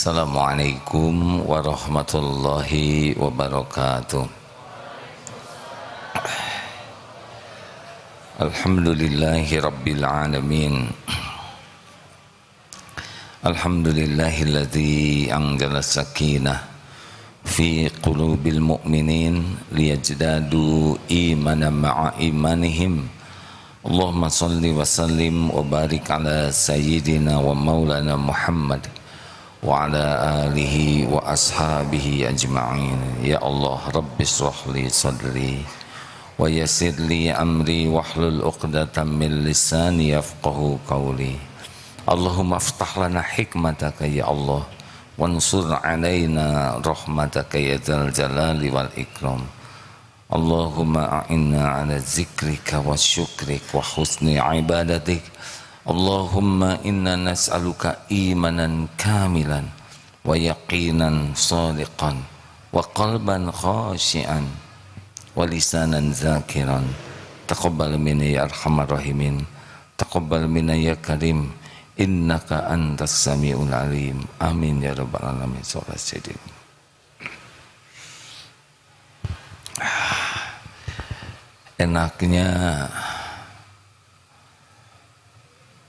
Assalamualaikum warahmatullahi wabarakatuh. Alhamdulillahi rabbil alamin. Alhamdulillahilladzi anzala sakinah fi qulubil mu'minin liyajdadu imanan ma'a imanihim. Allahumma salli wa sallim wa barik ala sayyidina wa maulana Muhammad wa ala alihi wa ashabihi ajma'in. Ya Allah, Rabbi shrah li sadri wa yassir li amri wahlul 'uqdatam min lisani yafqahu qawli. Allahumma aftah lana hikmataka ya Allah wansur alaina rahmataka ya dzal jalali wal ikram. Allahumma a'inna ala zikrika wa syukrik wa husni ibadatik. Allahumma inna nas'aluka imanan kamilan wa yaqinan sadiqan wa qalban khashi'an wa lisanan zakiran. Taqabbal minna ya arhamar rahimin, taqabbal minna ya karim, innaka antas sami'ul alim. Amin ya rabbal alamin. Salat sayyidin. Enaknya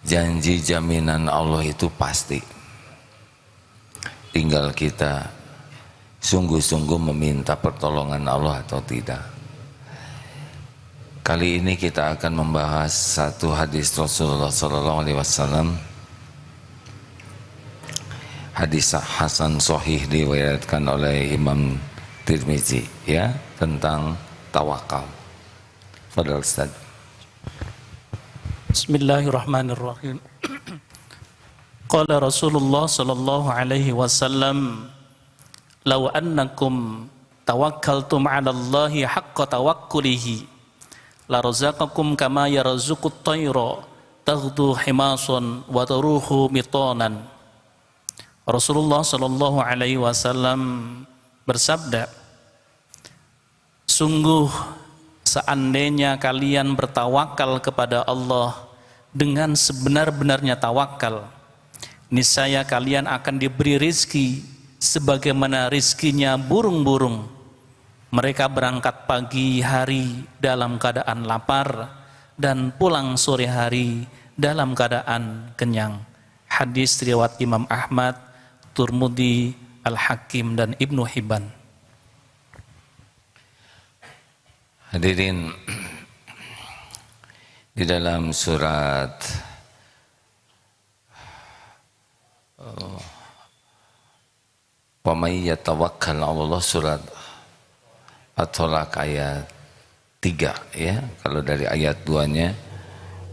janji jaminan Allah itu pasti, tinggal kita sungguh-sungguh meminta pertolongan Allah atau tidak. Kali ini kita akan membahas satu hadis Rasulullah SAW, hadis Hasan Sahih diriwayatkan oleh Imam Tirmizi, ya, tentang tawakal. Fadhal Ustaz. Bismillahirrahmanirrahim. Qala Rasulullah sallallahu alaihi wasallam, "Law annakum tawakkaltum 'ala Allahi haqqa tawakkulihi, la razaqakum kama yarzuqut tayra taghdu himasan wa taruhu mitanan." Rasulullah sallallahu alaihi wasallam bersabda, sungguh seandainya kalian bertawakal kepada Allah dengan sebenar-benarnya tawakal, niscaya kalian akan diberi rizki sebagaimana rizkinya burung-burung. Mereka berangkat pagi hari dalam keadaan lapar dan pulang sore hari dalam keadaan kenyang. Hadis riwayat Imam Ahmad, Turmudi, Al-Hakim dan Ibnu Hibban. Hadirin, di dalam surat wa may yatawakkal 'ala Allah, surat At-Tolaq ayat 3, ya. Kalau dari ayat 2-nya,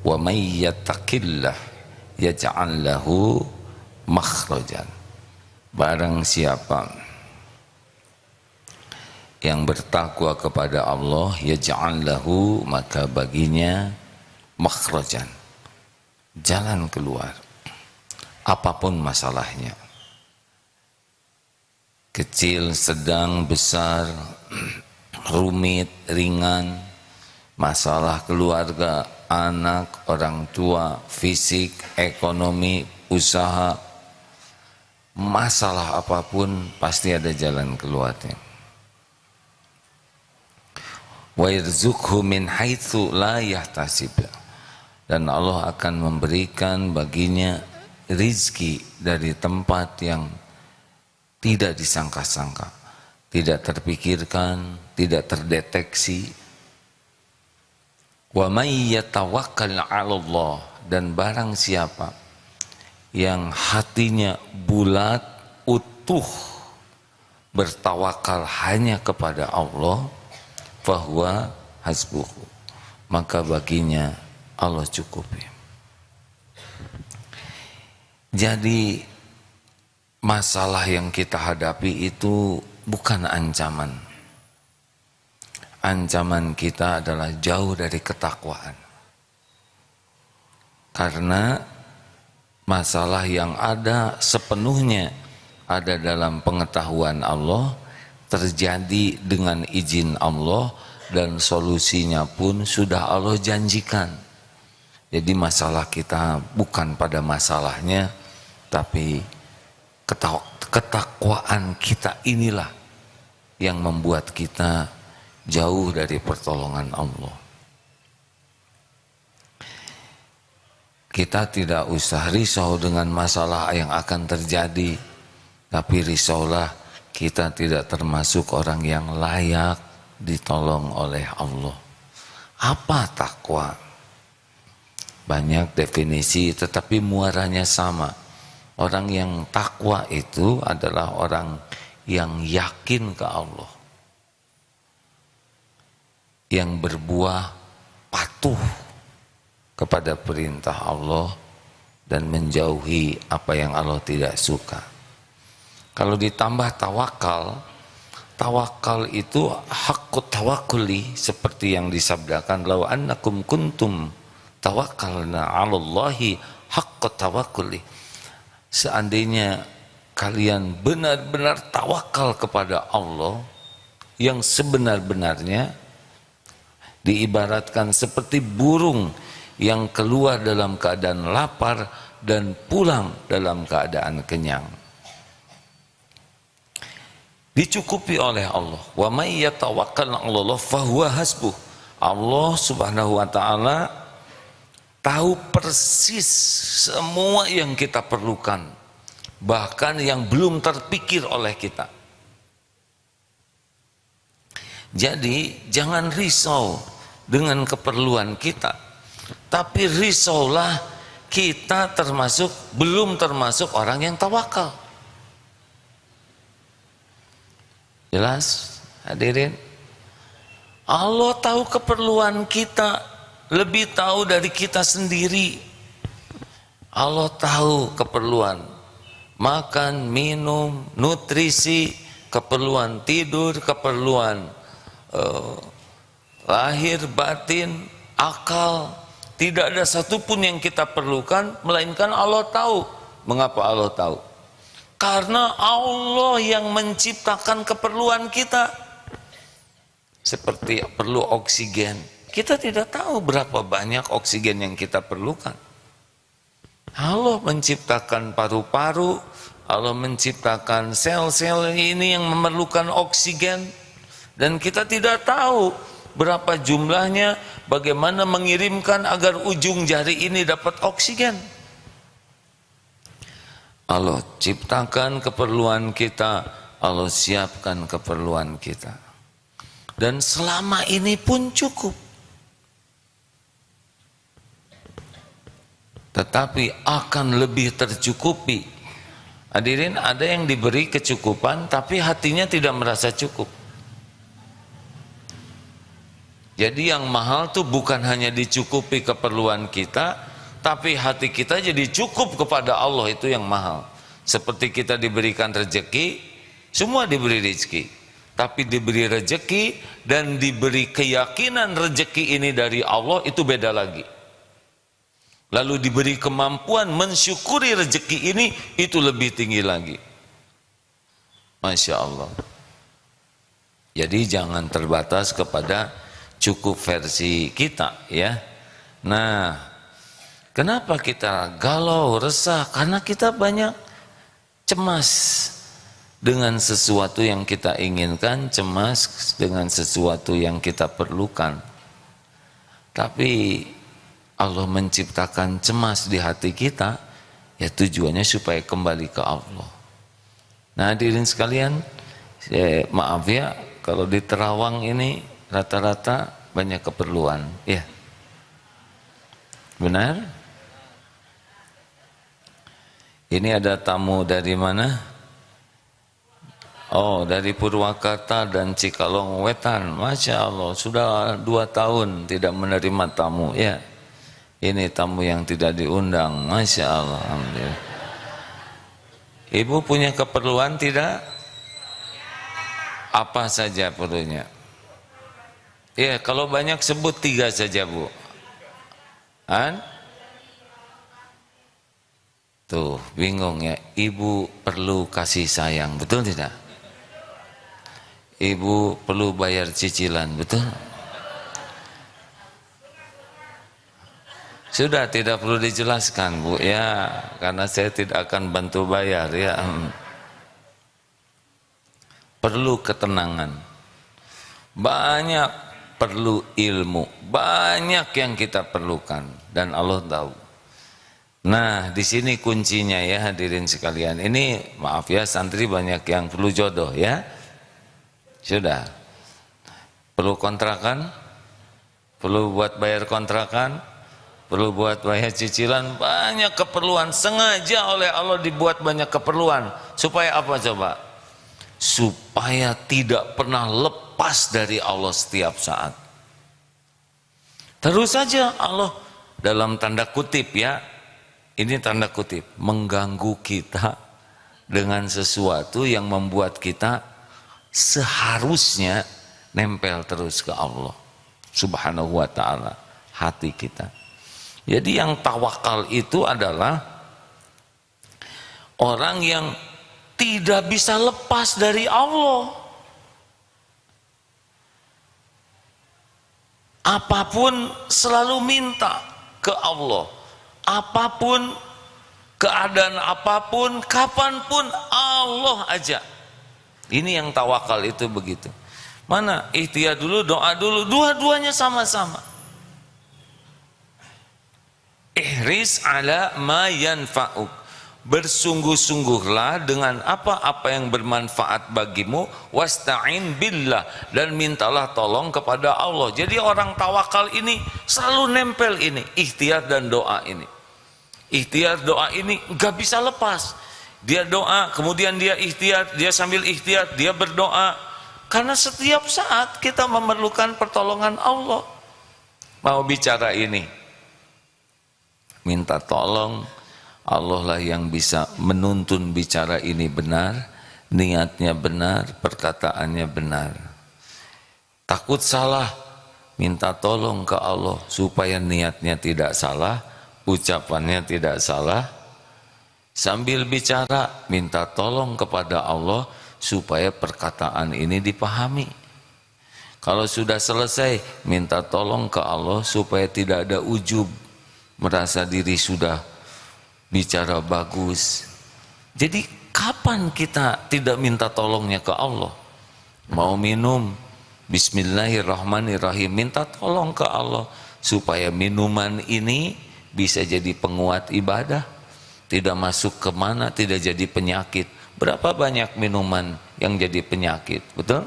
wa may yattaqillah yaj'al lahu makhrajan. Barang siapa yang bertakwa kepada Allah, yaj'al lahu, maka baginya makhrajan, jalan keluar apapun masalahnya, kecil, sedang, besar, rumit, ringan, masalah keluarga, anak, orang tua, fisik, ekonomi, usaha, masalah apapun pasti ada jalan keluarnya. Wa yarzuqhu min haitsu la yahtasib, dan Allah akan memberikan baginya rizki dari tempat yang tidak disangka-sangka, tidak terpikirkan, tidak terdeteksi. Wa may yatawakkal 'ala Allah, dan barang siapa yang hatinya bulat, utuh, bertawakal hanya kepada Allah, fahuwa hasbuhu, maka baginya Allah cukupi. Jadi masalah yang kita hadapi itu bukan ancaman. Ancaman kita adalah jauh dari ketakwaan. Karena masalah yang ada sepenuhnya ada dalam pengetahuan Allah, terjadi dengan izin Allah, dan solusinya pun sudah Allah janjikan. Jadi masalah kita bukan pada masalahnya, tapi ketakwaan kita inilah yang membuat kita jauh dari pertolongan Allah. Kita tidak usah risau dengan masalah yang akan terjadi, tapi risaulah kita tidak termasuk orang yang layak ditolong oleh Allah. Apa takwa? Banyak definisi, tetapi muaranya sama. Orang yang takwa itu adalah orang yang yakin ke Allah, yang berbuah patuh kepada perintah Allah dan menjauhi apa yang Allah tidak suka. Kalau ditambah tawakal, tawakal itu haqqut tawakkuli, seperti yang disabdakan law annakum kuntum tawakkalna 'alallahi haqqut tawakkuli. Seandainya kalian benar-benar tawakal kepada Allah yang sebenar-benarnya, diibaratkan seperti burung yang keluar dalam keadaan lapar dan pulang dalam keadaan kenyang. Dicukupi oleh Allah. Wa may yatawakkal 'alallah fahuwa hasbuh. Allah Subhanahu wa taala tahu persis semua yang kita perlukan, bahkan yang belum terpikir oleh kita. Jadi jangan risau dengan keperluan kita, tapi risaulah kita belum termasuk orang yang tawakal. Jelas hadirin? Allah tahu keperluan kita, lebih tahu dari kita sendiri. Allah tahu keperluan makan, minum, nutrisi, keperluan tidur, keperluan lahir, batin, akal. Tidak ada satupun yang kita perlukan, melainkan Allah tahu. Mengapa Allah tahu? Karena Allah yang menciptakan keperluan kita. Seperti perlu oksigen, kita tidak tahu berapa banyak oksigen yang kita perlukan. Allah menciptakan paru-paru, Allah menciptakan sel-sel ini yang memerlukan oksigen, dan kita tidak tahu berapa jumlahnya, bagaimana mengirimkan agar ujung jari ini dapat oksigen. Allah ciptakan keperluan kita, Allah siapkan keperluan kita. Dan selama ini pun cukup. Tetapi akan lebih tercukupi. Hadirin, ada yang diberi kecukupan tapi hatinya tidak merasa cukup. Jadi yang mahal tuh bukan hanya dicukupi keperluan kita, tapi hati kita jadi cukup kepada Allah, itu yang mahal. Seperti kita diberikan rezeki, semua diberi rezeki, tapi diberi rezeki dan diberi keyakinan rezeki ini dari Allah, itu beda lagi. Lalu diberi kemampuan mensyukuri rezeki ini, itu lebih tinggi lagi. Masya Allah. Jadi jangan terbatas kepada cukup versi kita, ya. Nah, kenapa kita galau, resah? Karena kita banyak cemas dengan sesuatu yang kita inginkan, cemas dengan sesuatu yang kita perlukan. Tapi Allah menciptakan cemas di hati kita, ya tujuannya supaya kembali ke Allah. Nah hadirin sekalian, maaf ya kalau di Terawang ini rata-rata banyak keperluan, ya. Benar? Ini ada tamu dari mana? Oh, dari Purwakarta dan Cikalong Wetan. Masya Allah, sudah 2 tahun tidak menerima tamu, ya. Ini tamu yang tidak diundang. Masya Allah, alhamdulillah. Ibu punya keperluan tidak? Apa saja perlunya? Ya, kalau banyak sebut 3 saja, Bu. Tuh, bingung ya. Ibu perlu kasih sayang, betul tidak? Ibu perlu bayar cicilan, betul? Sudah tidak perlu dijelaskan, Bu, ya, karena saya tidak akan bantu bayar, ya. perlu ketenangan, banyak perlu ilmu, banyak yang kita perlukan dan Allah tahu. Nah, di sini kuncinya ya hadirin sekalian. Ini maaf ya, santri banyak yang perlu jodoh ya. Sudah. Perlu kontrakan, perlu buat bayar kontrakan, perlu buat bayar cicilan, banyak keperluan. Sengaja oleh Allah dibuat banyak keperluan. Supaya apa coba? Supaya tidak pernah lepas dari Allah setiap saat. Terus saja Allah dalam tanda kutip ya, ini tanda kutip, mengganggu kita dengan sesuatu yang membuat kita seharusnya nempel terus ke Allah Subhanahu wa ta'ala, hati kita. Jadi yang tawakal itu adalah orang yang tidak bisa lepas dari Allah. Apapun selalu minta ke Allah. Apapun, keadaan apapun, kapanpun Allah aja. Ini yang tawakal itu begitu. Mana ikhtiar dulu, doa dulu, dua-duanya sama-sama. Ihris ala ma yanfa'uk. Bersungguh-sungguhlah dengan apa-apa yang bermanfaat bagimu, wasta'in billah, dan mintalah tolong kepada Allah. Jadi orang tawakal ini selalu nempel ini, ikhtiar dan doa ini. Ikhtiar doa ini gak bisa lepas. Dia doa, kemudian dia ikhtiar, dia sambil ikhtiar, dia berdoa. Karena setiap saat kita memerlukan pertolongan Allah. Mau bicara ini, minta tolong, Allah lah yang bisa menuntun bicara ini benar, niatnya benar, perkataannya benar. Takut salah, minta tolong ke Allah supaya niatnya tidak salah, ucapannya tidak salah. Sambil bicara, minta tolong kepada Allah supaya perkataan ini dipahami. Kalau sudah selesai, minta tolong ke Allah supaya tidak ada ujub, merasa diri sudah bicara bagus. Jadi kapan kita tidak minta tolongnya ke Allah? Mau minum, bismillahirrahmanirrahim, minta tolong ke Allah supaya minuman ini bisa jadi penguat ibadah, tidak masuk kemana, tidak jadi penyakit. Berapa banyak minuman yang jadi penyakit, betul?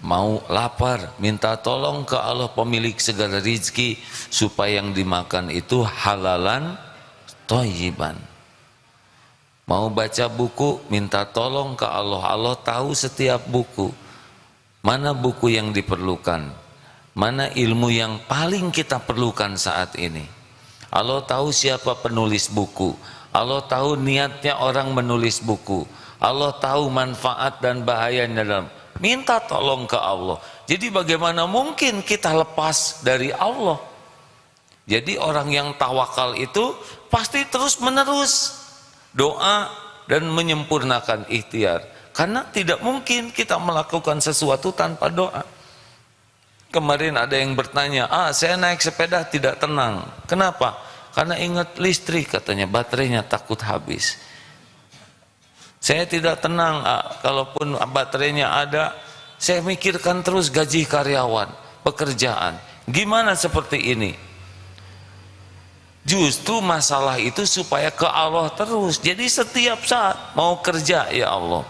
Mau lapar, minta tolong ke Allah pemilik segala rizki supaya yang dimakan itu halalan thayyiban. Mau baca buku, minta tolong ke Allah. Allah tahu setiap buku, mana buku yang diperlukan, mana ilmu yang paling kita perlukan saat ini. Allah tahu siapa penulis buku, Allah tahu niatnya orang menulis buku, Allah tahu manfaat dan bahayanya dalam. Minta tolong ke Allah. Jadi bagaimana mungkin kita lepas dari Allah? Jadi orang yang tawakal itu pasti terus menerus doa dan menyempurnakan ikhtiar. Karena tidak mungkin kita melakukan sesuatu tanpa doa. Kemarin ada yang bertanya, saya naik sepeda tidak tenang. Kenapa? Karena ingat listrik, katanya baterainya takut habis. Saya tidak tenang, kalaupun baterainya ada, saya mikirkan terus gaji karyawan, pekerjaan. Gimana seperti ini? Justru masalah itu supaya ke Allah terus. Jadi setiap saat mau kerja, ya Allah,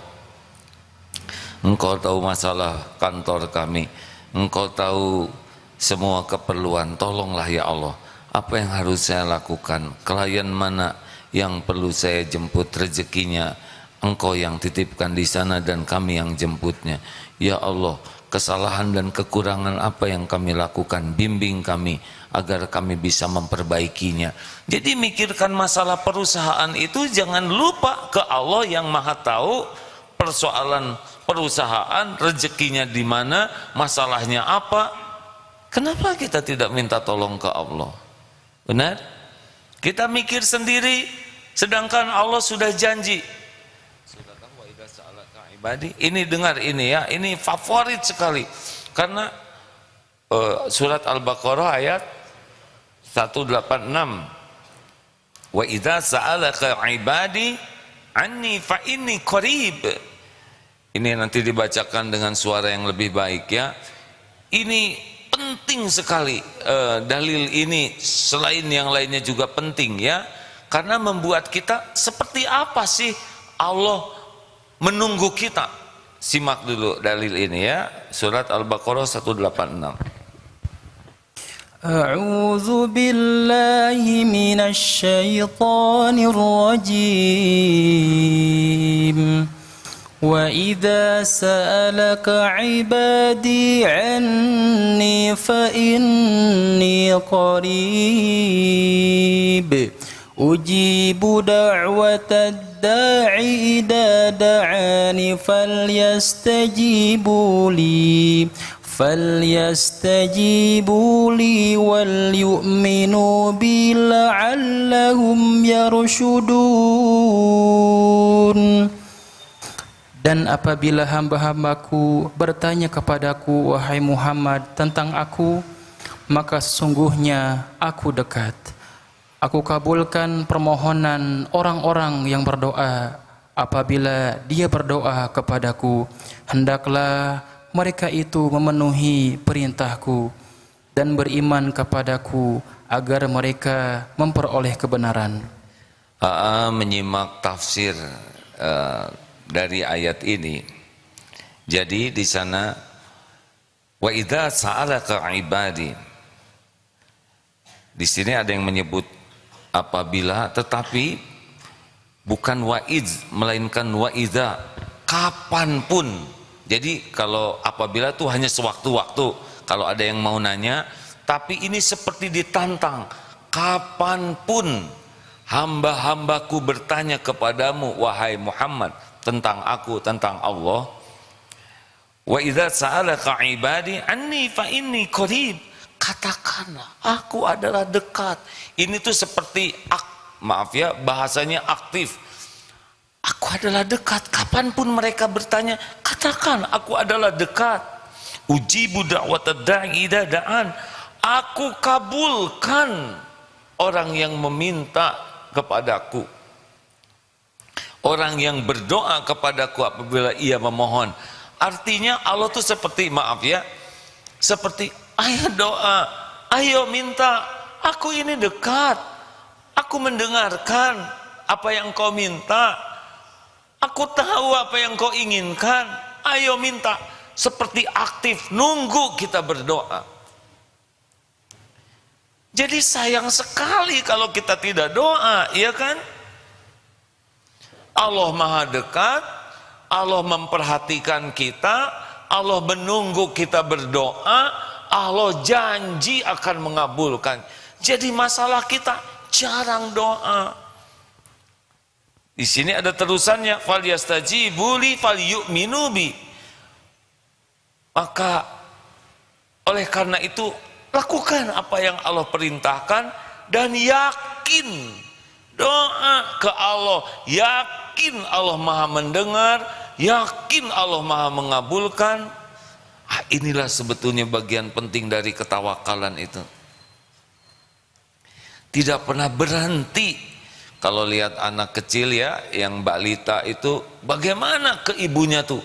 Engkau tahu masalah kantor kami, Engkau tahu semua keperluan, tolonglah ya Allah. Apa yang harus saya lakukan? Klien mana yang perlu saya jemput rezekinya? Engkau yang titipkan di sana dan kami yang jemputnya. Ya Allah, kesalahan dan kekurangan apa yang kami lakukan, bimbing kami agar kami bisa memperbaikinya. Jadi mikirkan masalah perusahaan itu jangan lupa ke Allah yang Maha tahu persoalan perusahaan, rezekinya di mana, masalahnya apa. Kenapa kita tidak minta tolong ke Allah? Benar? Kita mikir sendiri sedangkan Allah sudah janji. Ini dengar ini ya, ini favorit sekali karena surat Al-Baqarah ayat 186. Wa idza sa'alaka ibadi anni fa inni qarib Ini nanti dibacakan dengan suara yang lebih baik ya. Ini penting sekali, dalil ini selain yang lainnya juga penting ya, karena membuat kita seperti apa sih Allah menunggu kita. Simak dulu dalil ini ya, surat Al-Baqarah 186. A'udzu billahi minasy syaithanir rajim. وَإِذَا سَأَلَكَ عِبَادِي عَنِّي فَإِنِّي قَرِيبٌ أُجِيبُ دَعْوَةَ الدَّاعِ إِذَا دَعَانِ فَلْيَسْتَجِيبُوا لِي وَلْيُؤْمِنُوا بِي لَعَلَّهُمْ يَرْشُدُونَ. Dan apabila hamba-hambaku bertanya kepadaku, wahai Muhammad, tentang aku, maka sesungguhnya aku dekat. Aku kabulkan permohonan orang-orang yang berdoa. Apabila dia berdoa kepadaku, hendaklah mereka itu memenuhi perintahku dan beriman kepadaku agar mereka memperoleh kebenaran. Menyimak tafsir dari ayat ini. Jadi di sana wa idza sa'alaka ibadi. Di sini ada yang menyebut apabila, tetapi bukan wa'idz melainkan wa idza, kapanpun. Jadi kalau apabila itu hanya sewaktu-waktu kalau ada yang mau nanya, tapi ini seperti ditantang, kapanpun hamba-hambaku bertanya kepadamu wahai Muhammad tentang aku, tentang Allah. Wa idza sa'alaka ibadi anni fa inni qarib. Katakanlah aku adalah dekat. Ini tuh seperti bahasanya aktif. Aku adalah dekat. Kapanpun mereka bertanya, katakan aku adalah dekat. Ujibu da'watad da'i idza da'an. Aku kabulkan orang yang meminta kepadaku. Orang yang berdoa kepadaku apabila ia memohon. Artinya Allah tuh seperti, seperti ayo doa, ayo minta, aku ini dekat, aku mendengarkan apa yang kau minta, aku tahu apa yang kau inginkan, ayo minta. Seperti aktif, nunggu kita berdoa. Jadi sayang sekali kalau kita tidak doa, iya kan? Allah maha dekat, Allah memperhatikan kita, Allah menunggu kita berdoa, Allah janji akan mengabulkan. Jadi masalah kita jarang doa. Di sini ada terusannya, falyastajibu li falyu'minu bi. Maka oleh karena itu lakukan apa yang Allah perintahkan dan yakin, doa ke Allah, yakin Allah maha mendengar, yakin Allah maha mengabulkan. Inilah sebetulnya bagian penting dari ketawakalan itu. Tidak pernah berhenti. Kalau lihat anak kecil ya, yang balita itu, bagaimana ke ibunya tuh,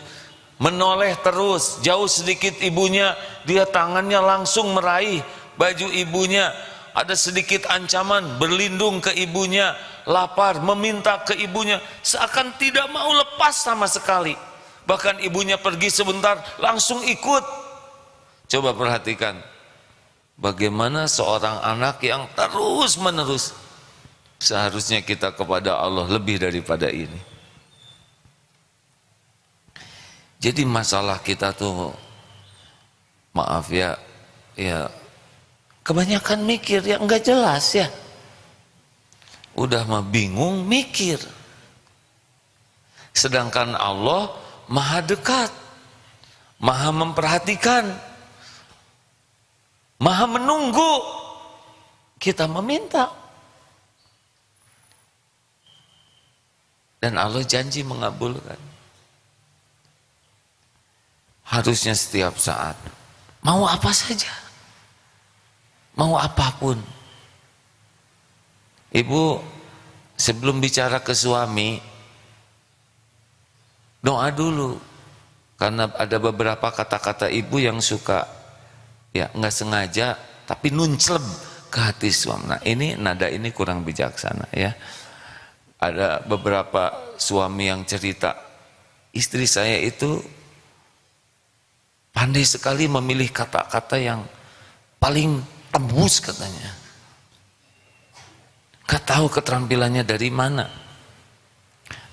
menoleh terus, jauh sedikit ibunya, dia tangannya langsung meraih baju ibunya. Ada sedikit ancaman, berlindung ke ibunya, lapar, meminta ke ibunya, seakan tidak mau lepas sama sekali. Bahkan ibunya pergi sebentar, langsung ikut. Coba perhatikan, bagaimana seorang anak yang terus menerus. Seharusnya kita kepada Allah lebih daripada ini. Jadi masalah kita tuh, ya kebanyakan mikir yang enggak jelas ya. Udah mah bingung mikir. Sedangkan Allah maha dekat, maha memperhatikan, maha menunggu kita meminta. Dan Allah janji mengabulkan. Harusnya setiap saat, mau apa saja, mau apapun. Ibu sebelum bicara ke suami, doa dulu. Karena ada beberapa kata-kata ibu yang suka ya nggak sengaja tapi nuncleb ke hati suami. Nah ini nada ini kurang bijaksana ya. Ada beberapa suami yang cerita, istri saya itu pandai sekali memilih kata-kata yang paling tembus katanya. Gak tahu keterampilannya dari mana.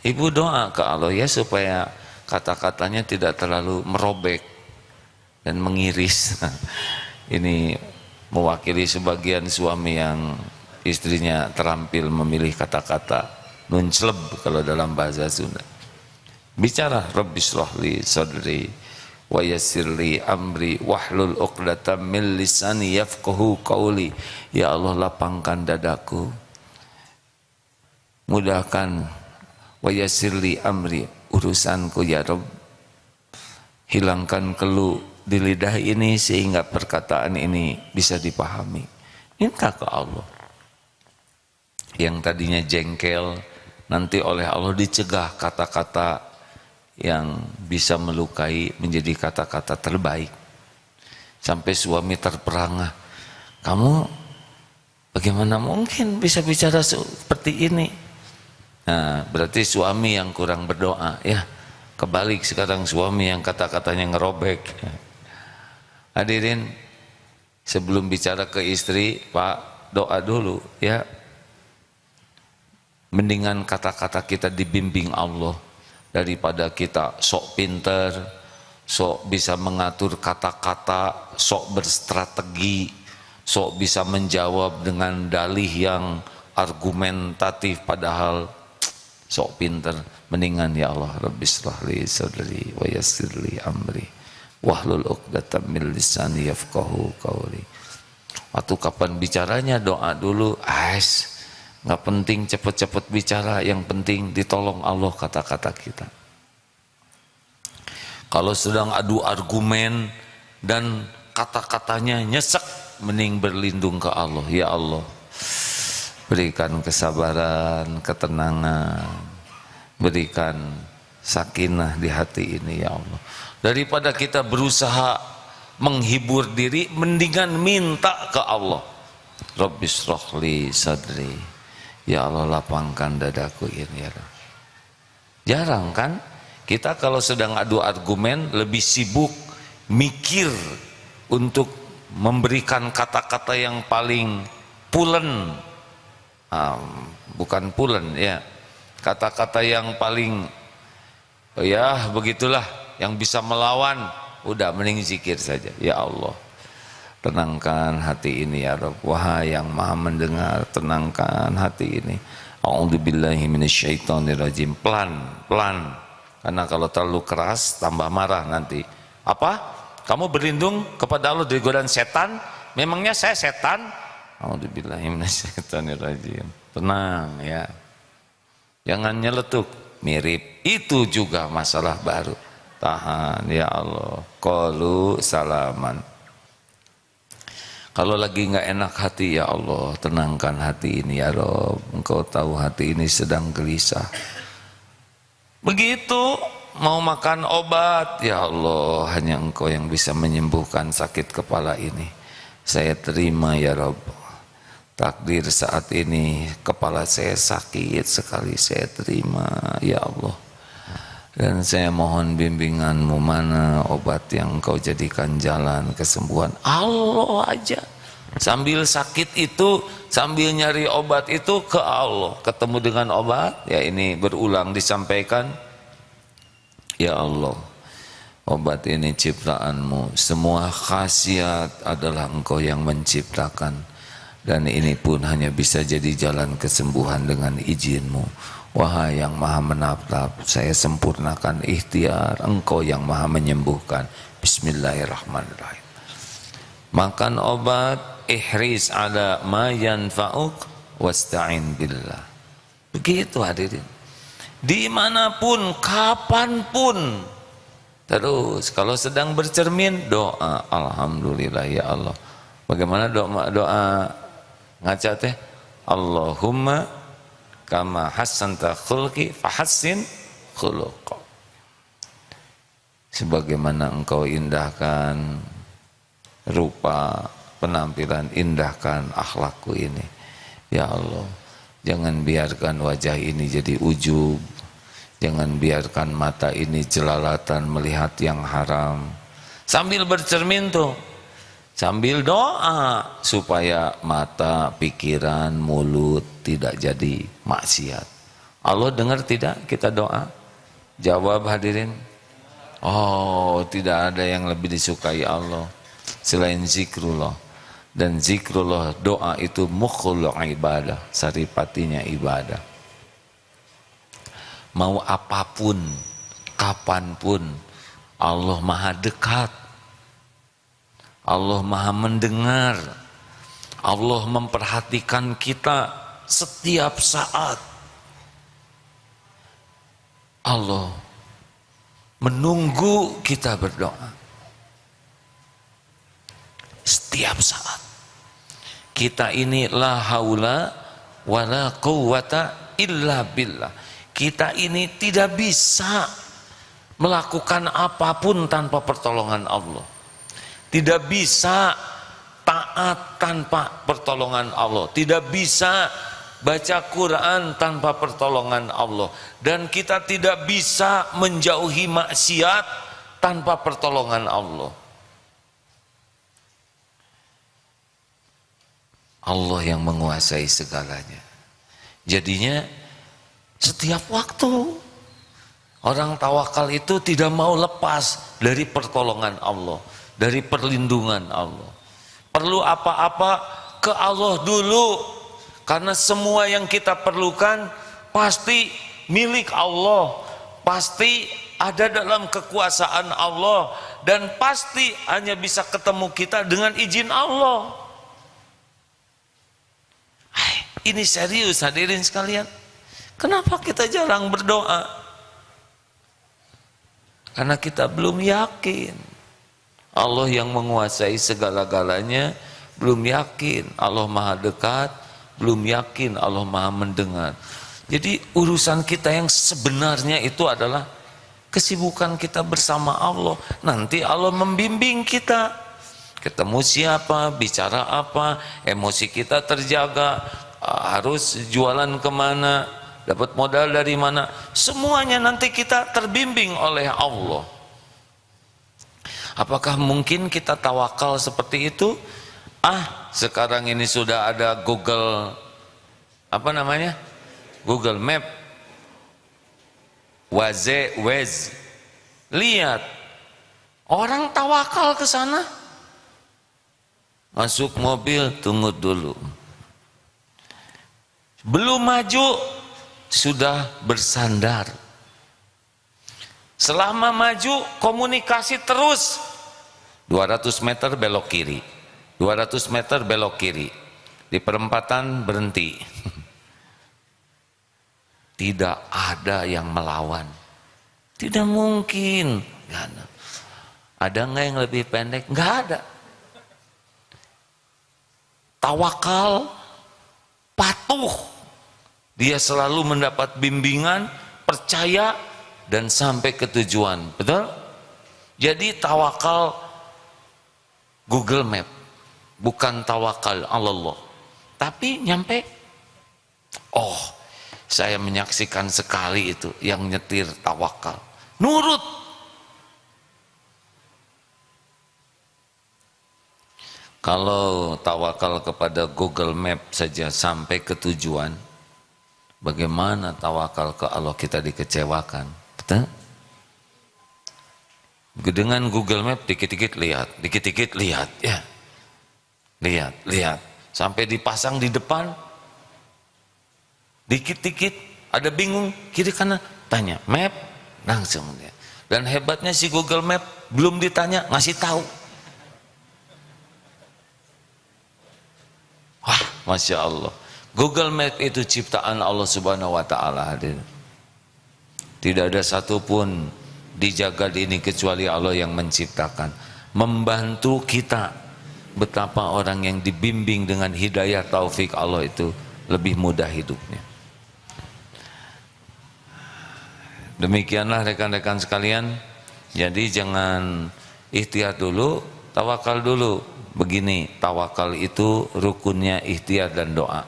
Ibu doa ke Allah ya supaya kata-katanya tidak terlalu merobek dan mengiris. Ini mewakili sebagian suami yang istrinya terampil memilih kata-kata nuncleb kalau dalam bahasa Sunda. Bicara Rabbi shrahli sadri wa yassirli amri wahlul 'uqdatam min lisani yafqahu qawli. Ya Allah, lapangkan dadaku, mudahkan wa yassirli amri, urusanku ya Rabb, hilangkan keluh di lidah ini sehingga perkataan ini bisa dipahami. Minta ke Allah. Yang tadinya jengkel nanti oleh Allah dicegah kata-kata yang bisa melukai menjadi kata-kata terbaik. Sampai suami terperangah, kamu bagaimana mungkin bisa bicara seperti ini? Nah, berarti suami yang kurang berdoa ya. Kebalik sekarang suami yang kata-katanya ngerobek. Hadirin, sebelum bicara ke istri, Pak, doa dulu ya. Mendingan kata-kata kita dibimbing Allah daripada kita sok pinter, sok bisa mengatur kata-kata, sok berstrategi, sok bisa menjawab dengan dalih yang argumentatif padahal sok pinter. Mendingan ya Allah, Rabbi shrahli sadri wa yassirli amri wahlul 'uqdatam min lisani yafqahu qawli. Waktu kapan bicaranya doa dulu, nggak penting cepet-cepet bicara, yang penting ditolong Allah kata-kata kita. Kalau sedang adu argumen dan kata-katanya nyesek, mending berlindung ke Allah. Ya Allah, berikan kesabaran, ketenangan, berikan sakinah di hati ini ya Allah. Daripada kita berusaha menghibur diri, mendingan minta ke Allah. Rabbi shrahli sadri, ya Allah lapangkan dadaku ini ya Allah. Jarang kan kita kalau sedang adu argumen lebih sibuk mikir untuk memberikan kata-kata yang paling pulen, bukan pulen ya, kata-kata yang paling ya begitulah, yang bisa melawan. Udah mending zikir saja. Ya Allah, tenangkan hati ini ya Rabb. Wahai yang maha mendengar, tenangkan hati ini. A'udzubillahi minasyaitonirrajim. Pelan-pelan, karena kalau terlalu keras tambah marah nanti. Apa? Kamu berlindung kepada Allah dari godaan setan? Memangnya saya setan? A'udzubillahi minasyaitonirrajim. Tenang ya, jangan nyeletuk. Mirip itu juga masalah baru. Tahan ya Allah. Qalu salaman. Kalau lagi nggak enak hati, ya Allah, tenangkan hati ini ya Rabb. Engkau tahu hati ini sedang gelisah. Begitu mau makan obat, ya Allah, hanya Engkau yang bisa menyembuhkan sakit kepala ini. Saya terima ya Rabb. Takdir saat ini kepala saya sakit sekali, saya terima ya Allah. Dan saya mohon bimbinganmu, mana obat yang Engkau jadikan jalan kesembuhan. Allah aja. Sambil sakit itu, sambil nyari obat itu ke Allah. Ketemu dengan obat, ya ini berulang disampaikan. Ya Allah, obat ini ciptaanmu. Semua khasiat adalah Engkau yang menciptakan. Dan ini pun hanya bisa jadi jalan kesembuhan dengan izin-Mu. Wahai yang maha menatap, saya sempurnakan ikhtiar. Engkau yang maha menyembuhkan. Bismillahirrahmanirrahim. Makan obat, ihris ala ma yanfa'uk wasta'in billah. Begitu hadirin. Dimanapun, kapanpun. Terus kalau sedang bercermin, doa. Alhamdulillah ya Allah. Bagaimana doa ngaca teh? Allahumma kama hassanta khulqi fahassin khuluqa. sebagaimana Engkau indahkan rupa, penampilan, indahkan akhlakku ini. Ya Allah, jangan biarkan wajah ini jadi ujub, jangan biarkan mata ini jelalatan melihat yang haram. Sambil bercermin tuh, sambil doa supaya mata, pikiran, mulut tidak jadi maksiat. Allah dengar tidak kita doa? Jawab hadirin. Oh, tidak ada yang lebih disukai Allah selain zikrullah. Dan zikrullah, doa itu mukhul ibadah, saripatinya ibadah. Mau apapun, kapanpun, Allah maha dekat, Allah maha mendengar, Allah memperhatikan kita setiap saat. Allah menunggu kita berdoa setiap saat. Kita ini la haula wala quwwata illa billah. Kita ini tidak bisa melakukan apapun tanpa pertolongan Allah. Tidak bisa taat tanpa pertolongan Allah. Tidak bisa baca Quran tanpa pertolongan Allah. Dan kita tidak bisa menjauhi maksiat tanpa pertolongan Allah. Allah yang menguasai segalanya. Jadinya setiap waktu orang tawakal itu tidak mau lepas dari pertolongan Allah, dari perlindungan Allah. Perlu apa-apa ke Allah dulu, karena semua yang kita perlukan pasti milik Allah, pasti ada dalam kekuasaan Allah, dan pasti hanya bisa ketemu kita dengan izin Allah. Ini serius hadirin sekalian. Kenapa kita jarang berdoa? Karena kita belum yakin Allah yang menguasai segala-galanya, belum yakin Allah maha dekat, belum yakin Allah maha mendengar. Jadi urusan kita yang sebenarnya itu adalah kesibukan kita bersama Allah. Nanti Allah membimbing kita, ketemu siapa, bicara apa, emosi kita terjaga, harus jualan kemana, dapat modal dari mana, semuanya nanti kita terbimbing oleh Allah. Apakah mungkin kita tawakal seperti itu? Sekarang ini sudah ada Google, apa namanya? Google Map, Waze. Lihat, orang tawakal ke sana. Masuk mobil, tunggu dulu. Belum maju sudah bersandar. Selama maju komunikasi terus. 200 meter belok kiri, 200 meter belok kiri, di perempatan berhenti. Tidak ada yang melawan, tidak mungkin. Gak ada. Ada nggak yang lebih pendek? Nggak ada. Tawakal, patuh. Dia selalu mendapat bimbingan, percaya, dan sampai ke tujuan. Betul? Jadi tawakal Google Map, bukan tawakal Allah. Tapi nyampe, saya menyaksikan sekali itu yang nyetir tawakal. Nurut. Kalau tawakal kepada Google Map saja sampai ke tujuan, bagaimana tawakal ke Allah kita dikecewakan? Betul? Dengan Google Map dikit-dikit lihat, dikit-dikit lihat, ya. Lihat. Sampai dipasang di depan, dikit-dikit ada bingung, kiri kanan, tanya, map, langsung lihat. Dan hebatnya si Google Map belum ditanya, ngasih tahu. Wah, Masya Allah. Google Map itu ciptaan Allah Subhanahu wa Ta'ala, hadir. Tidak ada satupun di jagat ini kecuali Allah yang menciptakan, membantu kita. Betapa orang yang dibimbing dengan hidayah taufik Allah itu lebih mudah hidupnya. Demikianlah rekan-rekan sekalian, Jadi jangan ikhtiar dulu, tawakal dulu. Begini, tawakal itu rukunnya ikhtiar dan doa.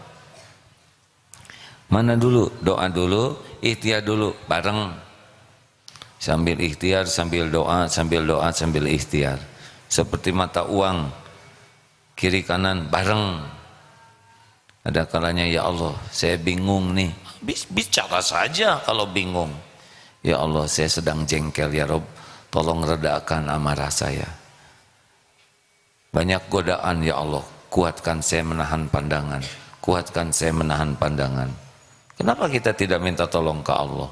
Mana dulu? Doa dulu, ikhtiar dulu, bareng. Sambil ikhtiar, sambil doa, sambil doa, sambil ikhtiar. Seperti mata uang, kiri kanan bareng. Ada kalanya, ya Allah, saya bingung nih. Bicara saja kalau bingung. Ya Allah, saya sedang jengkel ya Rob, tolong redakan amarah saya. Banyak godaan ya Allah, kuatkan saya menahan pandangan. Kuatkan saya menahan pandangan. Kenapa kita tidak minta tolong ke Allah?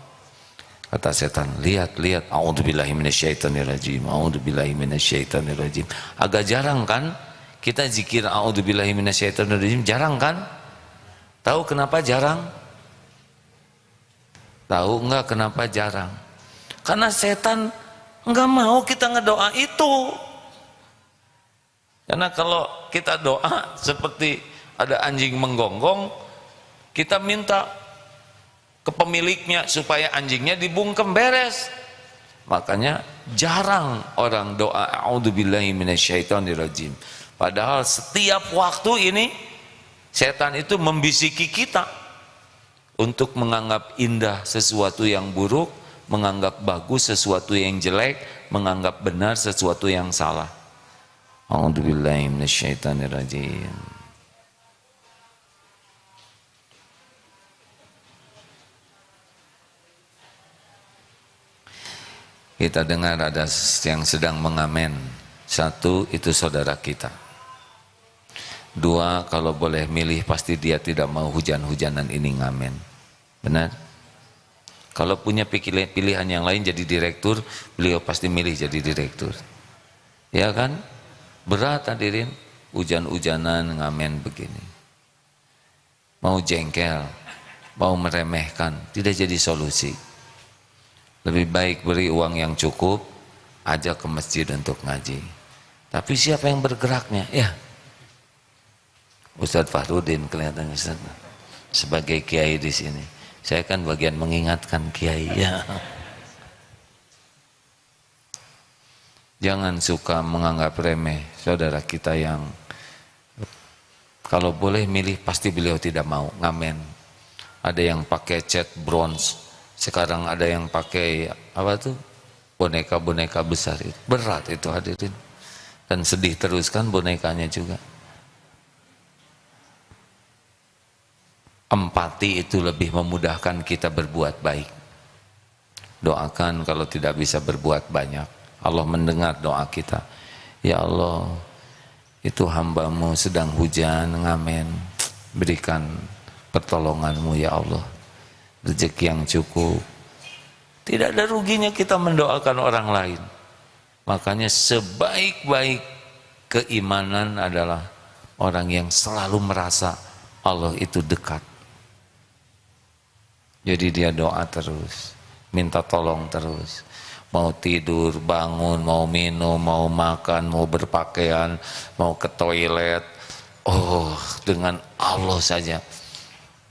Kata setan, lihat, a'udzubillahi minasyaitonirrajim, a'udzubillahi minasyaitonirrajim. Agak jarang kan kita zikir a'udzubillahi minasyaitonirrajim, jarang kan? Tahu kenapa jarang? Tahu enggak kenapa jarang? Karena setan enggak mau kita ngedoa itu. Karena kalau kita doa seperti ada anjing menggonggong, kita minta ke pemiliknya supaya anjingnya dibungkem beres. Makanya jarang orang doa a'udzubillahi minasyaitonirrajim. Padahal setiap waktu ini setan itu membisiki kita untuk menganggap indah sesuatu yang buruk, menganggap bagus sesuatu yang jelek, menganggap benar sesuatu yang salah. A'udzubillahi minasyaitonirrajim. Kita dengar ada yang sedang mengamen. Satu, itu saudara kita. Dua, kalau boleh milih pasti dia tidak mau hujan-hujanan ini ngamen. Benar? Kalau punya pilihan yang lain jadi direktur, beliau pasti milih jadi direktur. Ya kan? Berat hadirin, hujan-hujanan ngamen begini. Mau jengkel, mau meremehkan, tidak jadi solusi. Lebih baik beri uang yang cukup, ajak ke masjid untuk ngaji. Tapi siapa yang bergeraknya? Ya, Ustadz Fahrudin kelihatannya Ustadz sebagai kiai di sini. Saya kan bagian mengingatkan kiai ya. Jangan suka menganggap remeh saudara kita yang kalau boleh milih pasti beliau tidak mau ngamen. Ada yang pakai cat bronze, sekarang ada yang pakai apa tuh? Boneka-boneka besar itu. Berat itu hadirin. Dan sedih terus kan bonekanya juga. Empati itu lebih memudahkan kita berbuat baik. Doakan kalau tidak bisa berbuat banyak. Allah mendengar doa kita. Ya Allah, itu hamba-Mu sedang hujan, ngamen. Berikan pertolongan-Mu ya Allah. Rezeki yang cukup. Tidak ada ruginya kita mendoakan orang lain. Makanya sebaik-baik keimanan adalah orang yang selalu merasa Allah itu dekat. Jadi dia doa terus, minta tolong terus. Mau tidur, bangun, mau minum, mau makan, mau berpakaian, mau ke toilet. Oh, dengan Allah saja.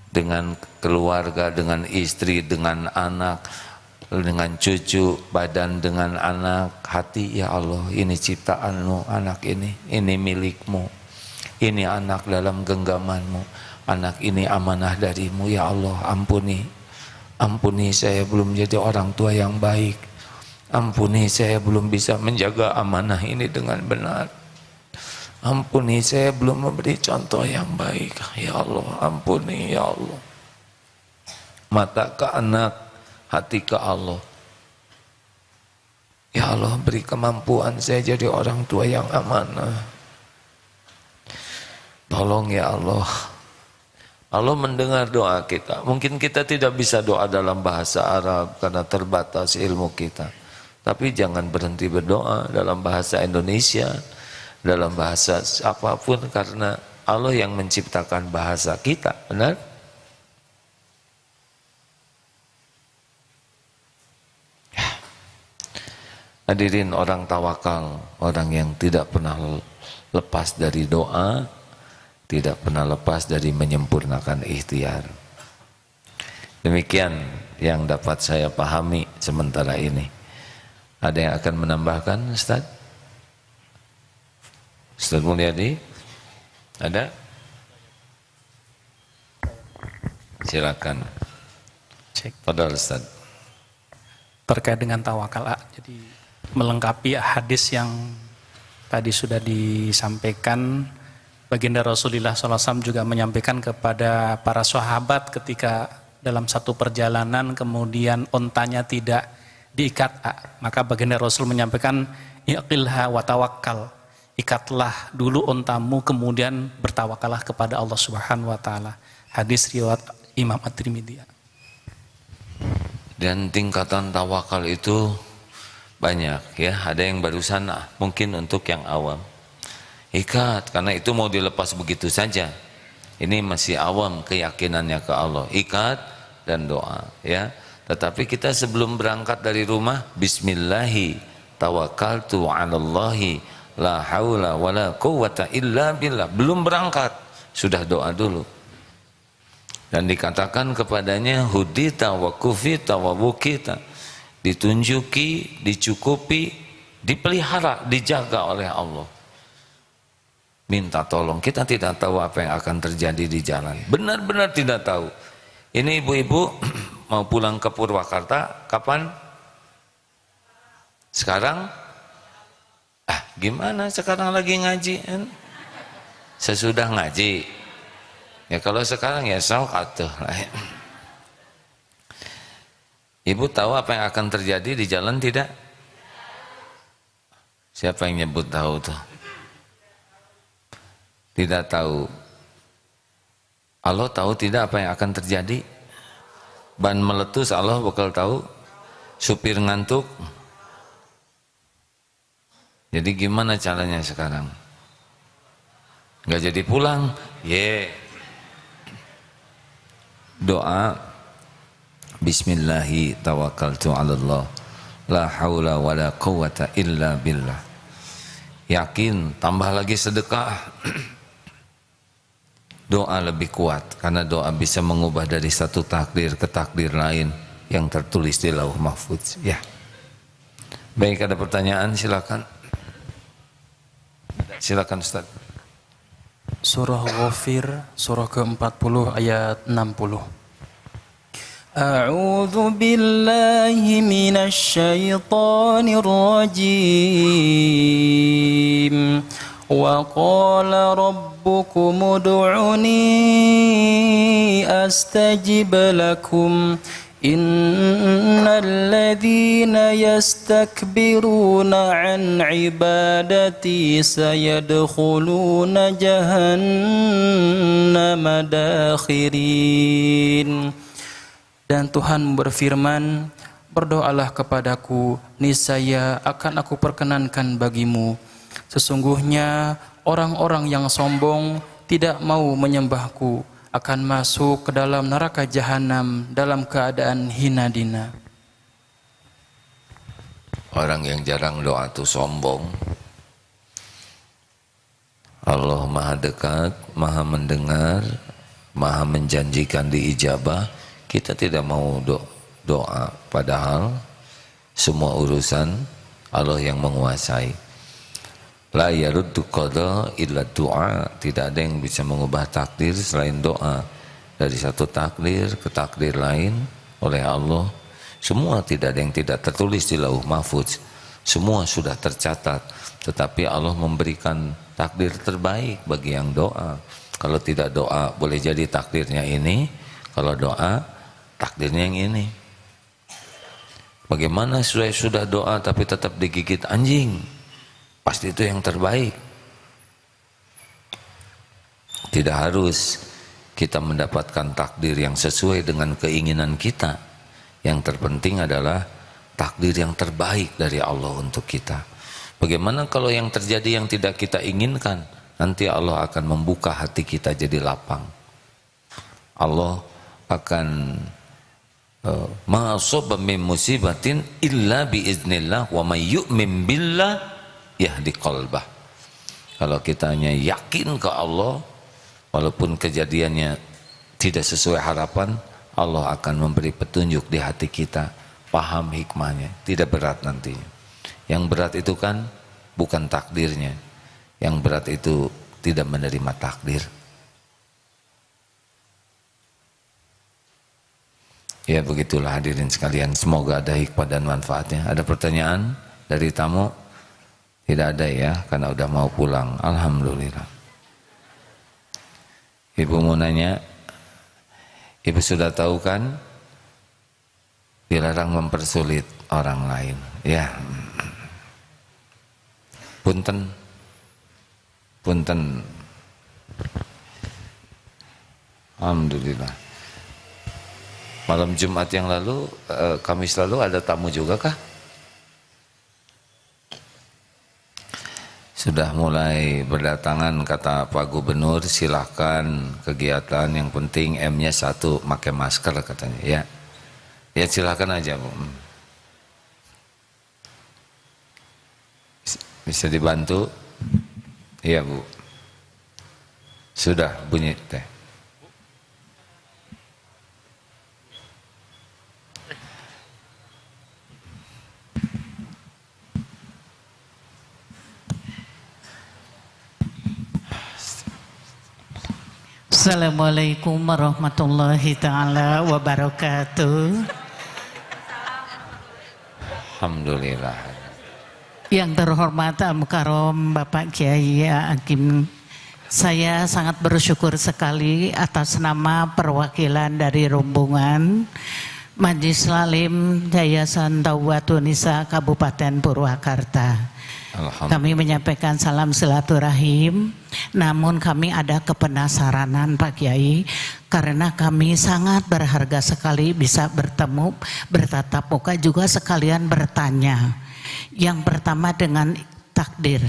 Dengan keluarga, dengan istri, dengan anak, dengan cucu, badan dengan anak, hati, ya Allah, ini ciptaan-Mu, anak ini milik-Mu. Ini anak dalam genggaman-Mu. Anak ini amanah dari-Mu, ya Allah, ampuni. Ampuni saya belum jadi orang tua yang baik. Ampuni saya belum bisa menjaga amanah ini dengan benar. Ampuni saya belum memberi contoh yang baik. Ya Allah, ampuni ya Allah. Mata ke anak, hati ke Allah. Ya Allah, beri kemampuan saya jadi orang tua yang amanah. Tolong ya Allah. Allah mendengar doa kita. Mungkin kita tidak bisa doa dalam bahasa Arab karena terbatas ilmu kita. Tapi jangan berhenti berdoa dalam bahasa Indonesia, dalam bahasa apapun, karena Allah yang menciptakan bahasa kita, benar? Hadirin, orang tawakal, orang yang tidak pernah lepas dari doa, tidak pernah lepas dari menyempurnakan ikhtiar. Demikian yang dapat saya pahami sementara ini. Ada yang akan menambahkan, Ustaz? Ustaz Mulyadi? Ada? Silakan. Cek. Fadhal Ustaz. Terkait dengan tawakal, jadi melengkapi hadis yang tadi sudah disampaikan, baginda Rasulullah SAW juga menyampaikan kepada para sahabat ketika dalam satu perjalanan kemudian ontanya tidak diikat, maka baginda Rasul menyampaikan iqilha wa tawakkal, ikatlah dulu ontamu kemudian bertawakallah kepada Allah Subhanahu wa taala. Hadis riwayat Imam At-Tirmidzi. Dan tingkatan tawakal itu banyak ya. Ada yang barusan mungkin untuk yang awam. Ikat, karena itu mau dilepas begitu saja. Ini masih awam keyakinannya ke Allah. Ikat dan doa ya. Tetapi kita sebelum berangkat dari rumah, bismillahi tawakkaltu 'alallahi la haula wala quwwata illa billah. Belum berangkat sudah doa dulu. Dan dikatakan kepadanya hudita wa kufita wa wukita, ditunjuki, dicukupi, dipelihara, dijaga oleh Allah. Minta tolong, kita tidak tahu apa yang akan terjadi di jalan, benar-benar tidak tahu. Ini ibu-ibu mau pulang ke Purwakarta kapan? Sekarang? Gimana sekarang lagi ngaji kan? Sesudah ngaji ya, kalau sekarang ya sok atuh. Ibu tahu apa yang akan terjadi di jalan tidak? Siapa yang nyebut tahu tuh? Tidak tahu. Allah tahu tidak apa yang akan terjadi? Ban meletus Allah bakal tahu? Supir ngantuk? Jadi gimana caranya sekarang? Nggak jadi pulang? Doa bismillahi tawakkaltu 'alallah la haula wala quwwata illa billah. Yakin, tambah lagi sedekah. Doa lebih kuat karena doa bisa mengubah dari satu takdir ke takdir lain yang tertulis di Lauh Mahfuz ya. Baik, ada pertanyaan, silakan. Silakan Ustaz. Surah Ghafir, surah ke-40 ayat 60. A'udzu billahi minasy syaithanir rajim. Wa qala rabbukum ud'uni astajib lakum. Innal ladzina yastakbiruna an ibadati sayadkhuluna jahannama dakhirin. Dan Tuhan berfirman, berdoalah kepadaku, niscaya akan aku perkenankan bagimu. Sesungguhnya orang-orang yang sombong tidak mau menyembahku akan masuk ke dalam neraka jahanam dalam keadaan hina dina. Orang yang jarang doa itu sombong. Allah maha dekat, maha mendengar, maha menjanjikan diijabah. Kita tidak mau doa, padahal semua urusan Allah yang menguasai. La yaruddu qada illa du'a. Tidak ada yang bisa mengubah takdir selain doa. Dari satu takdir ke takdir lain oleh Allah. Semua tidak ada yang tidak tertulis di Lauh Mahfuz. Semua sudah tercatat. Tetapi Allah memberikan takdir terbaik bagi yang doa. Kalau tidak doa boleh jadi takdirnya ini. Kalau doa takdirnya yang ini. Bagaimana sudah doa tapi tetap digigit anjing? Pasti itu yang terbaik. Tidak harus kita mendapatkan takdir yang sesuai dengan keinginan kita. Yang terpenting adalah takdir yang terbaik dari Allah untuk kita. Bagaimana kalau yang terjadi yang tidak kita inginkan? Nanti Allah akan membuka hati kita jadi lapang. Allah akan ma asaba min musibatin illa biiznillah wa may yu'min billah yahdi qalbah. Kalau kita hanya yakin ke Allah, walaupun kejadiannya tidak sesuai harapan, Allah akan memberi petunjuk di hati kita, paham hikmahnya, tidak berat nantinya. Yang berat itu kan bukan takdirnya. Yang berat itu tidak menerima takdir. Ya begitulah hadirin sekalian, semoga ada hikmah dan manfaatnya. Ada pertanyaan dari tamu? Tidak ada ya, karena udah mau pulang. Alhamdulillah. Ibu mau nanya, ibu sudah tahu kan dilarang mempersulit orang lain, ya. Punten, punten. Alhamdulillah. Malam Jumat yang lalu, Kamis lalu ada tamu juga kah? Sudah mulai berdatangan, kata Pak Gubernur, silahkan kegiatan, yang penting M-nya 1, pakai masker katanya, ya. Ya silahkan aja Bu. Bisa dibantu? Iya Bu. Sudah bunyi teh. Assalamualaikum warahmatullahi ta'ala wabarakatuh. Alhamdulillah. Yang terhormat Al-Mukarram Bapak Kiai Hakim, saya sangat bersyukur sekali atas nama perwakilan dari rombongan Majelis Lalim Yayasan Tawbatun Nisa Kabupaten Purwakarta. Kami menyampaikan salam silaturahim, namun kami ada kepenasaranan Pak Kiai, karena kami sangat berharga sekali bisa bertemu, bertatap muka, juga sekalian bertanya. Yang pertama dengan takdir,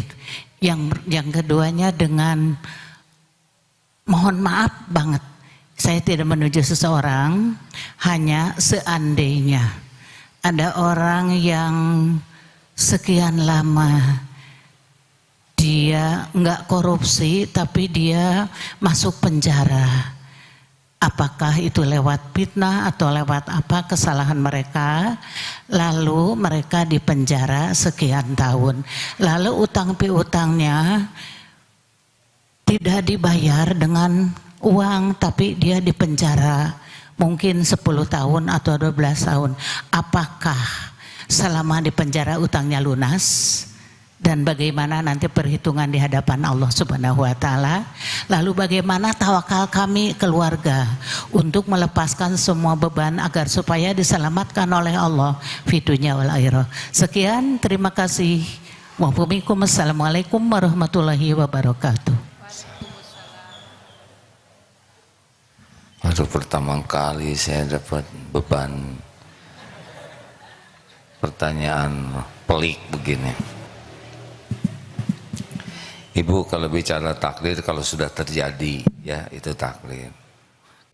yang keduanya dengan mohon maaf banget, saya tidak menuju seseorang, hanya seandainya ada orang yang sekian lama dia nggak korupsi tapi dia masuk penjara, apakah itu lewat fitnah atau lewat apa kesalahan mereka, lalu mereka dipenjara sekian tahun, lalu utang piutangnya tidak dibayar dengan uang tapi dia dipenjara mungkin 10 tahun atau 12 tahun, apakah selama di penjara utangnya lunas, dan bagaimana nanti perhitungan di hadapan Allah Subhanahu wa taala? Lalu bagaimana tawakal kami keluarga untuk melepaskan semua beban agar supaya diselamatkan oleh Allah fi dunya wal akhirah. Sekian, terima kasih. Wassalamualaikum warahmatullahi wabarakatuh. Baru pertama kali saya dapat beban pertanyaan pelik begini. Ibu kalau bicara takdir, kalau sudah terjadi ya itu takdir.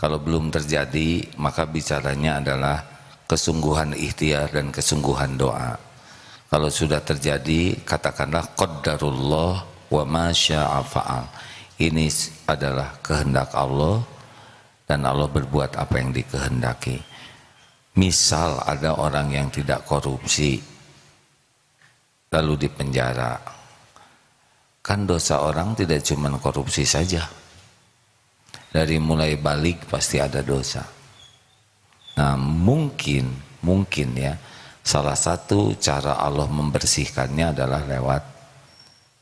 Kalau belum terjadi maka bicaranya adalah kesungguhan ikhtiar dan kesungguhan doa. Kalau sudah terjadi katakanlah qadarullah wa ma syaa fa'al. Ini adalah kehendak Allah dan Allah berbuat apa yang dikehendaki. Misal ada orang yang tidak korupsi lalu dipenjara, kan dosa orang tidak cuma korupsi saja, dari mulai balik pasti ada dosa. Nah mungkin ya salah satu cara Allah membersihkannya adalah lewat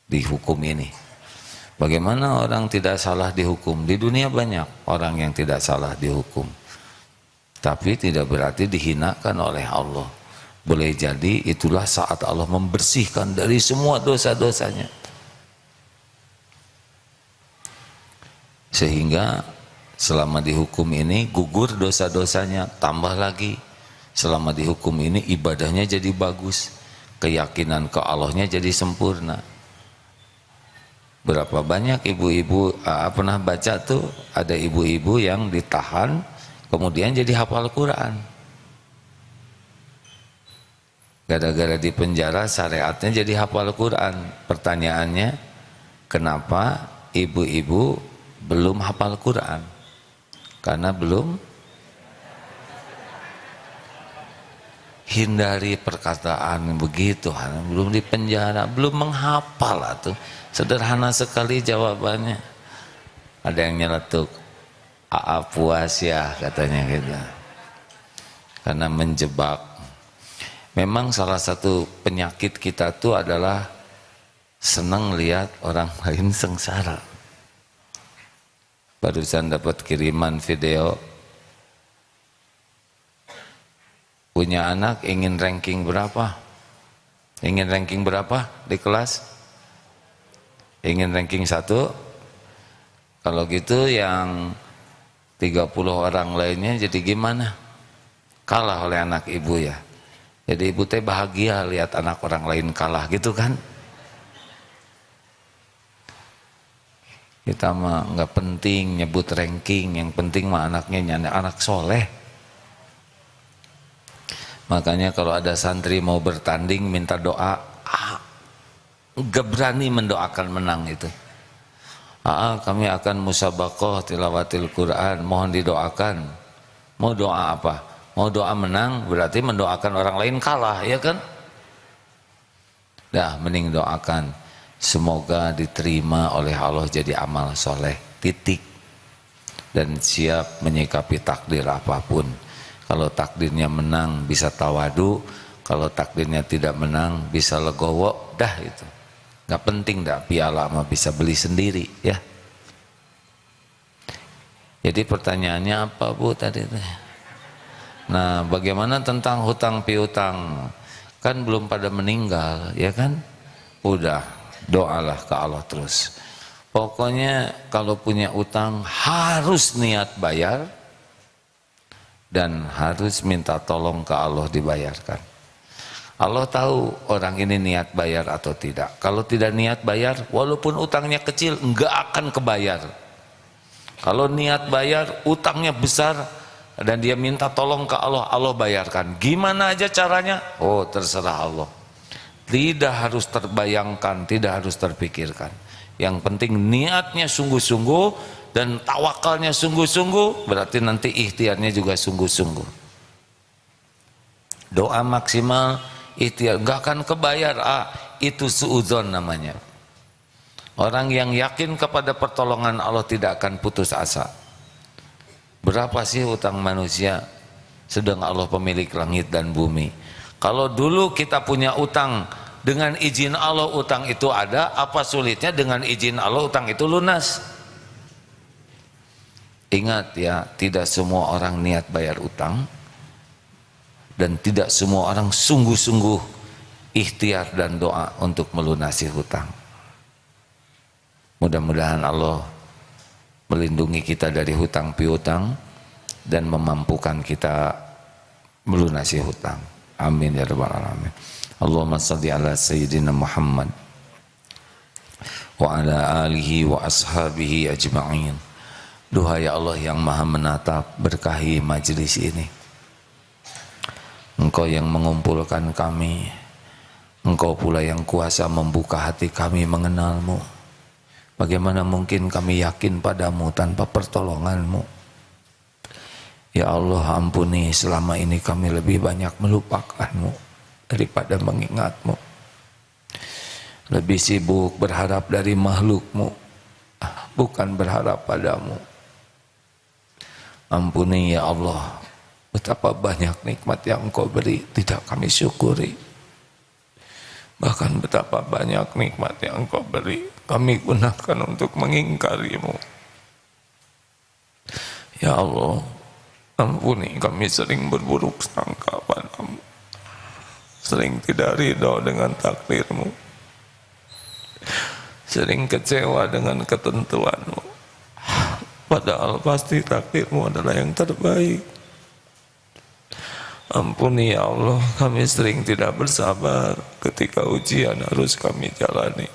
dihukum ini. Bagaimana orang tidak salah dihukum? Di dunia banyak orang yang tidak salah dihukum, tapi tidak berarti dihinakan oleh Allah. Boleh jadi itulah saat Allah membersihkan dari semua dosa-dosanya, sehingga selama dihukum ini gugur dosa-dosanya, tambah lagi selama dihukum ini ibadahnya jadi bagus, keyakinan ke Allahnya jadi sempurna. Berapa banyak ibu-ibu pernah baca tuh, ada ibu-ibu yang ditahan kemudian jadi hafal Quran. Gara-gara di penjara syariatnya jadi hafal Quran. Pertanyaannya, kenapa ibu-ibu belum hafal Quran? Karena belum hindari perkataan begitu, belum di penjara, belum menghafal tuh. Sederhana sekali jawabannya. Ada yang nyeletuk, "Aa puas ya," katanya gitu. Karena menjebak. Memang salah satu penyakit kita tuh adalah senang lihat orang lain sengsara. Barusan dapat kiriman video, punya anak ingin ranking berapa? Ingin ranking berapa di kelas? Ingin ranking 1? Kalau gitu yang 30 orang lainnya jadi gimana? Kalah oleh anak ibu ya. Jadi ibu teh bahagia lihat anak orang lain kalah gitu kan? Kita mah nggak penting nyebut ranking, yang penting mah anaknya anak soleh. Makanya kalau ada santri mau bertanding minta doa, gak berani mendoakan menang itu. Kami akan musabaqah tilawatil Quran, mohon didoakan. Mau doa apa? Mau doa menang berarti mendoakan orang lain kalah, ya kan? Dah, mending doakan semoga diterima oleh Allah jadi amal soleh, titik. Dan siap menyikapi takdir apapun. Kalau takdirnya menang bisa tawadu, kalau takdirnya tidak menang bisa legowo, dah itu. Gak penting dah, piala mah bisa beli sendiri ya. Jadi pertanyaannya apa Bu tadi? Nah, bagaimana tentang hutang piutang? Kan belum pada meninggal, ya kan? Udah, doalah ke Allah terus. Pokoknya kalau punya utang harus niat bayar dan harus minta tolong ke Allah dibayarkan. Allah tahu orang ini niat bayar atau tidak. Kalau tidak niat bayar, walaupun utangnya kecil, enggak akan kebayar. Kalau niat bayar, utangnya besar, dan dia minta tolong ke Allah, Allah bayarkan. Gimana aja caranya? Oh, terserah Allah. Tidak harus terbayangkan, tidak harus terpikirkan. Yang penting niatnya sungguh-sungguh, dan tawakalnya sungguh-sungguh, berarti nanti ikhtiarnya juga sungguh-sungguh. Doa maksimal, ikhtiar, enggak akan kebayar, itu suudzon namanya. Orang yang yakin kepada pertolongan Allah tidak akan putus asa. Berapa sih utang manusia? Sedang Allah pemilik langit dan bumi. Kalau dulu kita punya utang, dengan izin Allah utang itu ada, apa sulitnya dengan izin Allah utang itu lunas? Ingat ya, tidak semua orang niat bayar utang, dan tidak semua orang sungguh-sungguh ikhtiar dan doa untuk melunasi hutang. Mudah-mudahan Allah melindungi kita dari hutang piutang dan memampukan kita melunasi hutang. Amin ya rabbal alamin. Allahumma shalli ala sayyidina Muhammad wa ala alihi wa ashabihi ajma'in. Duhai Allah yang maha menatap, berkahi majelis ini. Engkau yang mengumpulkan kami, Engkau pula yang kuasa membuka hati kami mengenalmu. Bagaimana mungkin kami yakin padamu tanpa pertolonganmu? Ya Allah, ampuni selama ini kami lebih banyak melupakanmu daripada mengingatmu. Lebih sibuk berharap dari makhlukmu, bukan berharap padamu. Ampuni ya Allah, betapa banyak nikmat yang Engkau beri tidak kami syukuri. Bahkan betapa banyak nikmat yang Engkau beri kami gunakan untuk mengingkarimu. Ya Allah, ampuni kami sering berburuk sangka padamu, sering tidak ridho dengan takdirmu, sering kecewa dengan ketentuanmu. Padahal pasti takdirmu adalah yang terbaik. Ampuni ya Allah, kami sering tidak bersabar ketika ujian harus kami jalani.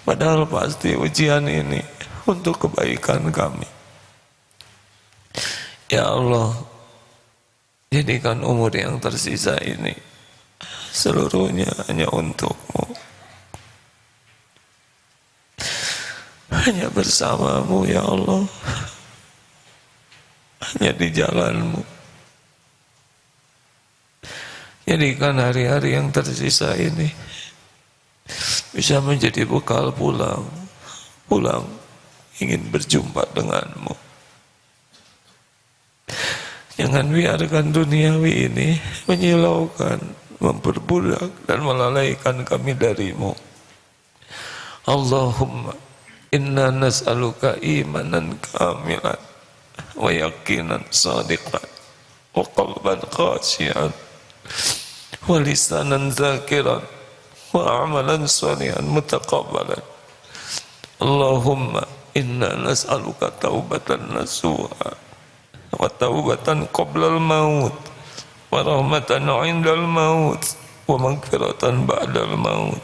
Padahal pasti ujian ini untuk kebaikan kami. Ya Allah, jadikan umur yang tersisa ini seluruhnya hanya untukmu. Hanya bersamamu ya Allah, hanya di jalanmu. Jadikan hari-hari yang tersisa ini bisa menjadi bekal pulang ingin berjumpa denganmu. Jangan biarkan duniawi ini menyilaukan, memperbudak dan melalaikan kami darimu. Allahumma inna nas'aluka imanan kamilan wa yaqinan sadiqan wa qalban khashi'an wa lisanan zakiran wa amalan salihan mutaqabbalan. Allahumma inna nas'aluka taubatan nasuha wa taubatan qoblal maut wa rahmatan indal maut wa maghfiratan ba'dal maut.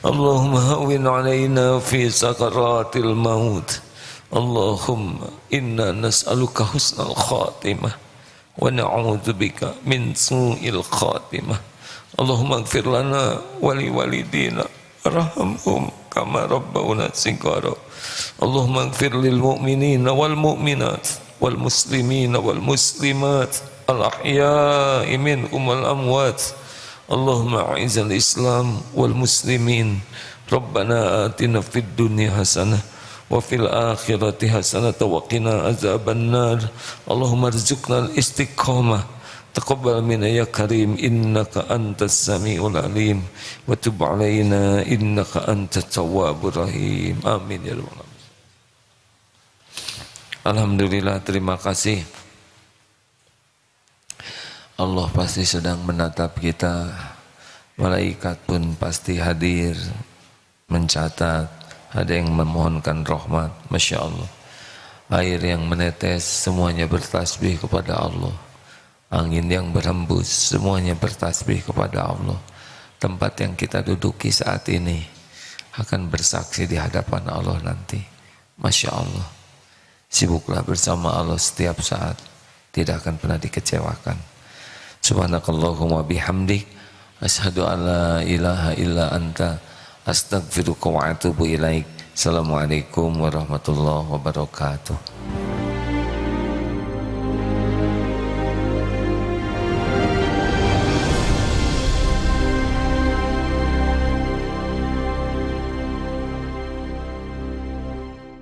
Allahumma hawwin alaina fi sakaratil maut. Allahumma inna nas'aluka husnal khatimah wa na'udzubika min su'il khatimah. Allahumma ighfir lana wa li walidina warhamhum kama rabbawna shighara. Allahumma ighfir lil mu'minina wal mu'minat wal muslimina wal muslimat al ahya'i minhum wal amwat. Allahumma a'izal islam wal muslimin. Rabbana atina fid dunya hasanah wa fil akhirati hasanah wa qina azaban nar. Allahumma arzuqna al istiqamah. Taqabbal minna ya karim innaka antas samiul alim wa tub alaina innaka antat tawwabur rahim. Amin ya rabbal alamin. Alhamdulillah, terima kasih. Allah pasti sedang menatap kita. Malaikat pun pasti hadir mencatat. Ada yang memohonkan rahmat. Masya Allah. Air yang menetes semuanya bertasbih kepada Allah. Angin yang berhembus semuanya bertasbih kepada Allah. Tempat yang kita duduki saat ini akan bersaksi di hadapan Allah nanti. Masya Allah. Sibuklah bersama Allah setiap saat. Tidak akan pernah dikecewakan. Subhanakallahumma bihamdik. Asyhadu an la ilaha illa anta. Astaghfiruka wa atubu ilaik. Assalamualaikum warahmatullahi wabarakatuh.